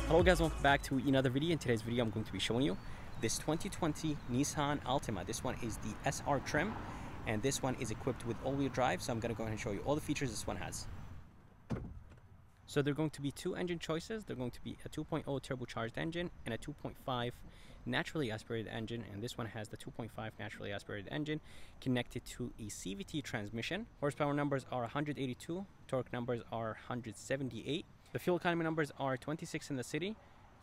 Hello guys, welcome back to another video. In today's video I'm going to be showing you this 2020 Nissan Altima. This one is the SR trim and this one is equipped with all-wheel drive, so I'm going to go ahead and show you all the features this one has. So there are going to be two engine choices. They're going to be a 2.0 turbocharged engine and a 2.5 naturally aspirated engine, and this one has the 2.5 naturally aspirated engine connected to a CVT transmission. Horsepower numbers are 182, torque numbers are 178. The fuel economy numbers are 26 in the city,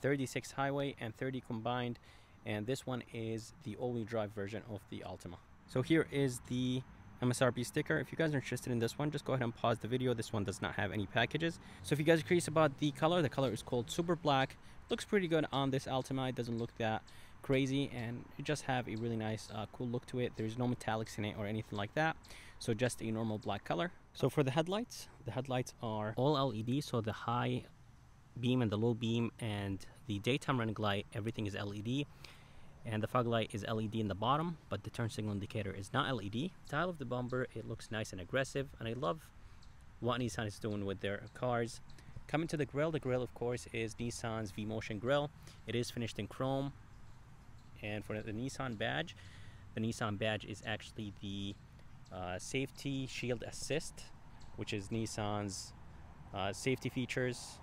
36 highway, and 30 combined. And this one is the all-wheel drive version of the Altima. So here is the MSRP sticker. If you guys are interested in this one, just go ahead and pause the video. This one does not have any packages. So if you guys are curious about the color is called Super Black. Looks pretty good on this Altima. It doesn't look that crazy, and it just have a really nice cool look to it. There's no metallics in it or anything like that, so just a normal black color. So for the headlights are all LED, so the high beam and the low beam and the daytime running light, everything is LED, and the fog light is LED in the bottom, but the turn signal indicator is not LED. Style of the bumper, it looks nice and aggressive, and I love what Nissan is doing with their cars. Coming to the grill of course is Nissan's V-Motion grill. It is finished in chrome. And for the Nissan badge is actually the Safety Shield Assist, which is Nissan's safety features.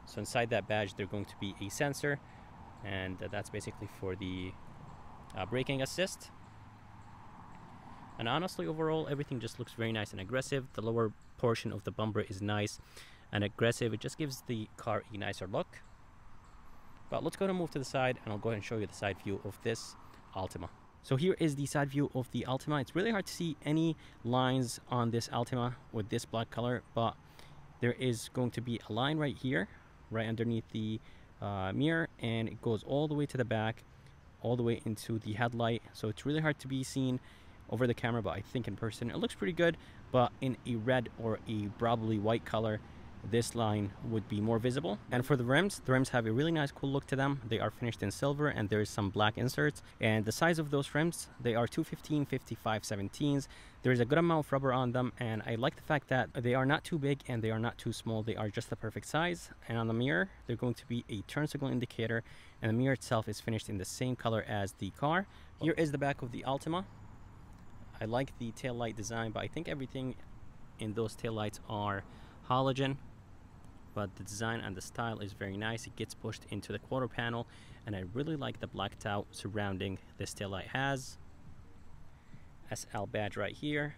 So inside that badge there's going to be a sensor, and that's basically for the braking assist. And honestly, overall everything just looks very nice and aggressive. The lower portion of the bumper is nice and aggressive. It just gives the car a nicer look. But let's go ahead and move to the side, and I'll go ahead and show you the side view of this Altima. So here is the side view of the Altima. It's really hard to see any lines on this Altima with this black color, but there is going to be a line right here, right underneath the mirror, and it goes all the way to the back, all the way into the headlight. So it's really hard to be seen over the camera, but I think in person it looks pretty good. But in a red or a probably white color, this line would be more visible. And for the rims have a really nice cool look to them. They are finished in silver, and there is some black inserts, and the size of those rims, they are 215/55/17s. there is a good amount of rubber on them, and I like the fact that they are not too big and they are not too small. They are just the perfect size. And on the mirror, they're going to be a turn signal indicator, and the mirror itself is finished in the same color as the car. Here is the back of the Altima. I like the tail light design, but I think everything in those tail lights are halogen. But the design and the style is very nice. It gets pushed into the quarter panel, and I really like the blacked out surrounding this taillight has. SL badge right here.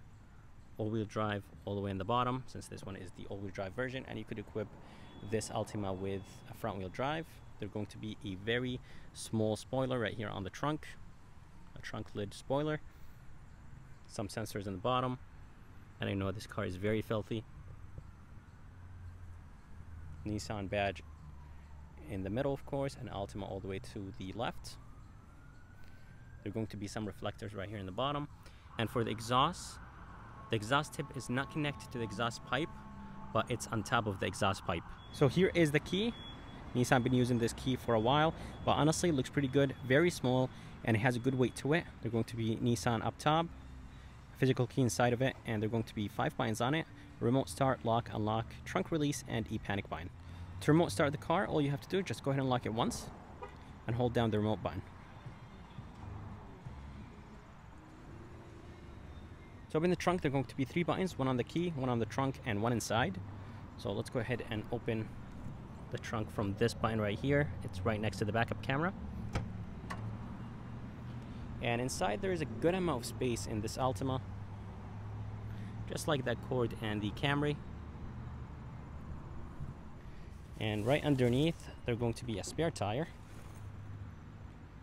All-wheel drive all the way in the bottom, since this one is the all-wheel drive version, and you could equip this Altima with a front-wheel drive. There's going to be a very small spoiler right here on the trunk, a trunk lid spoiler, some sensors in the bottom, and I know this car is very filthy. Nissan badge in the middle, of course, and Altima all the way to the left. There are going to be some reflectors right here in the bottom. And for the exhaust tip is not connected to the exhaust pipe, but it's on top of the exhaust pipe. So here is the key. Nissan been using this key for a while, but honestly it looks pretty good. Very small, and it has a good weight to it. They're going to be Nissan up top, a physical key inside of it, and there are going to be 5 buttons on it: remote start, lock, unlock, trunk release, and a panic button. To remote start the car, all you have to do is just go ahead and lock it once and hold down the remote button. So up in the trunk, there are going to be 3 buttons: one on the key, one on the trunk, and one inside. So let's go ahead and open the trunk from this button right here. It's right next to the backup camera. And inside there is a good amount of space in this Altima, just like that Accord and the Camry. And right underneath there's going to be a spare tire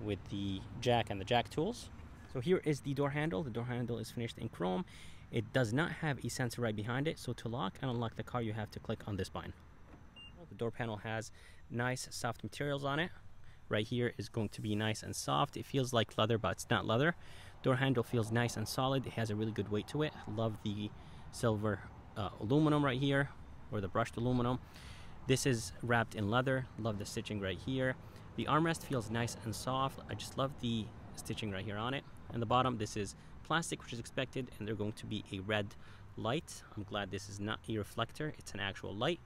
with the jack and the jack tools. So here is the door handle. The door handle is finished in chrome. It does not have a sensor right behind it, so to lock and unlock the car you have to click on this button. The door panel has nice soft materials on it. Right here is going to be nice and soft. It feels like leather, but it's not leather. Door handle feels nice and solid. It has a really good weight to it. Love the silver aluminum right here, or the brushed aluminum. This is wrapped in leather. Love the stitching right here. The armrest feels nice and soft. I just love the stitching right here on it. And the bottom, this is plastic, which is expected, and they're going to be a red light. I'm glad this is not a reflector, it's an actual light.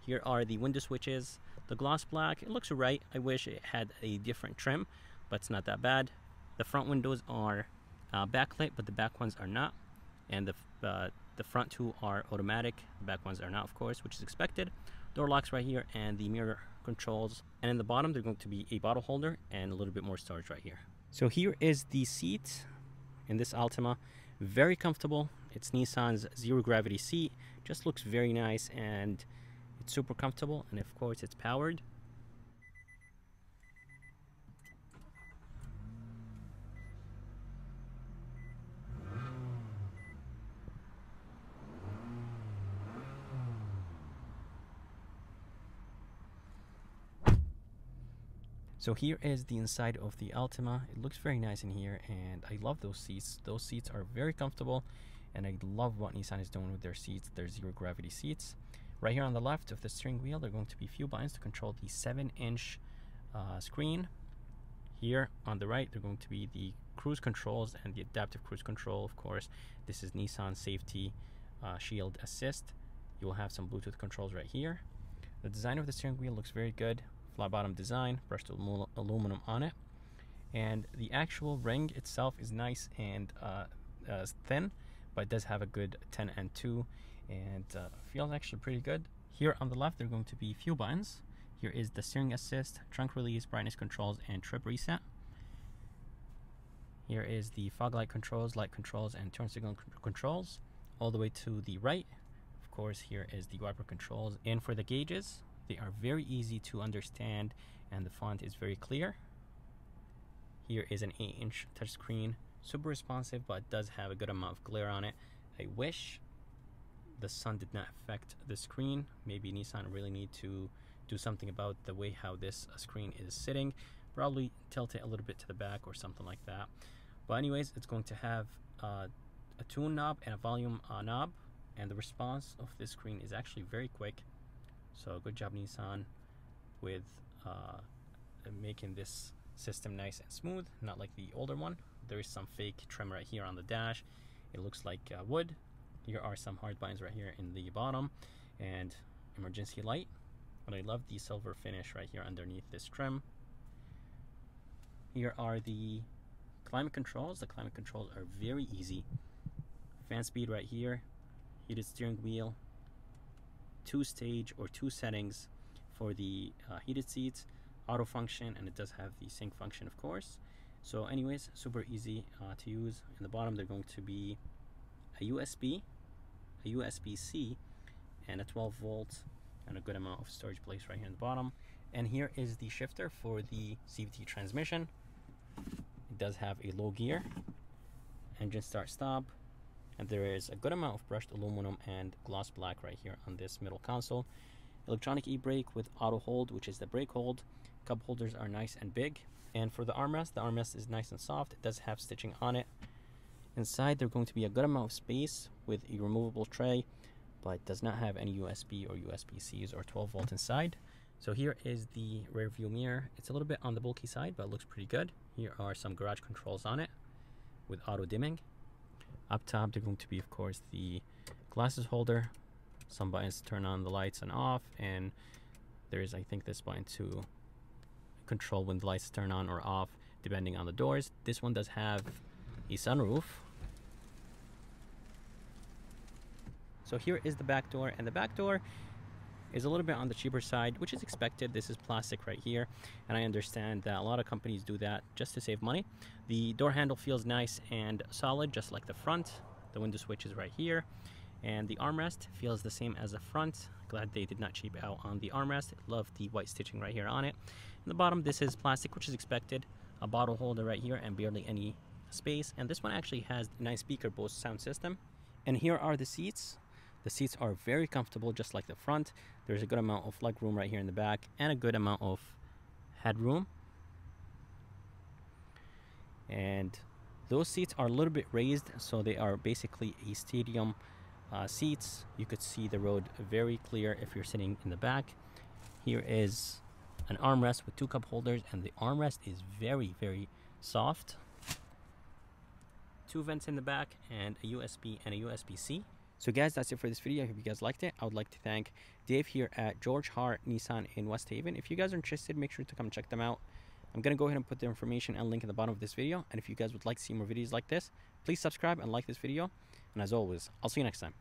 Here are the window switches. The gloss black, it looks right. I wish it had a different trim, but it's not that bad. The front windows are backlit, but the back ones are not. And the front two are automatic. The back ones are not, of course, which is expected. Door locks right here and the mirror controls. And in the bottom, there's going to be a bottle holder and a little bit more storage right here. So here is the seat in this Altima. Very comfortable. It's Nissan's zero gravity seat. Just looks very nice and it's super comfortable. And of course, it's powered. So here is the inside of the Altima. It looks very nice in here and I love those seats. Those seats are very comfortable and I love what Nissan is doing with their seats, their zero gravity seats. Right here on the left of the steering wheel, there are going to be a few buttons to control the 7-inch screen. Here on the right, there are going to be the cruise controls and the adaptive cruise control, of course. This is Nissan Safety Shield Assist. You will have some Bluetooth controls right here. The design of the steering wheel looks very good. Flat bottom design, brushed aluminum on it, and the actual ring itself is nice and thin, but it does have a good 10 and 2 and feels actually pretty good. Here on the left there are going to be a few buttons. Here is the steering assist, trunk release, brightness controls, and trip reset. Here is the fog light controls, and turn signal controls. All the way to the right, of course, here is the wiper controls. And for the gauges, they are very easy to understand and the font is very clear. Here is an 8-inch touchscreen, super responsive, but it does have a good amount of glare on it. I wish the sun did not affect the screen. Maybe Nissan really need to do something about the way how this screen is sitting. Probably tilt it a little bit to the back or something like that. But anyways, it's going to have a tune knob and a volume knob, and the response of this screen is actually very quick. So good job Nissan with making this system nice and smooth, not like the older one. There is some fake trim right here on the dash. It looks like wood. Here are some hard buttons right here in the bottom and emergency light. And I love the silver finish right here underneath this trim. Here are the climate controls. The climate controls are very easy. Fan speed right here, heated steering wheel, 2-stage or 2 settings for the heated seats, auto function, and it does have the sync function, of course. So anyways, super easy to use. In the bottom they're going to be a USB, a USB-C, and a 12 volt and a good amount of storage place right here in the bottom. And here is the shifter for the CVT transmission. It does have a low gear, engine start stop, and there is a good amount of brushed aluminum and gloss black right here on this middle console. Electronic e-brake with auto hold, which is the brake hold. Cup holders are nice and big. And for the armrest is nice and soft. It does have stitching on it. Inside there's going to be a good amount of space with a removable tray, but does not have any USB or USB-Cs or 12 volt inside. So here is the rear view mirror. It's a little bit on the bulky side, but it looks pretty good. Here are some garage controls on it with auto dimming. Up top, they're going to be, of course, the glasses holder, some buttons to turn on the lights and off, and there is, I think, this button to control when the lights turn on or off, depending on the doors. This one does have a sunroof. So here is the back door, and the back door is a little bit on the cheaper side, which is expected. This is plastic right here, and I understand that a lot of companies do that just to save money. The door handle feels nice and solid, just like the front. The window switch is right here, and the armrest feels the same as the front. Glad they did not cheap out on the armrest. Love the white stitching right here on it. In the bottom, this is plastic, which is expected. A bottle holder right here and barely any space. And this one actually has a nice speaker Bose sound system. And here are the seats. The seats are very comfortable, just like the front. There's a good amount of leg room right here in the back and a good amount of headroom. And those seats are a little bit raised, so they are basically a stadium seats. You could see the road very clear if you're sitting in the back. Here is an armrest with 2 cup holders, and the armrest is very, very soft. 2 vents in the back and a USB and a USB-C. So guys, that's it for this video. I hope you guys liked it. I would like to thank Dave here at George Hart Nissan in West Haven. If you guys are interested, make sure to come check them out. I'm going to go ahead and put their information and link in the bottom of this video. And if you guys would like to see more videos like this, please subscribe and like this video. And as always, I'll see you next time.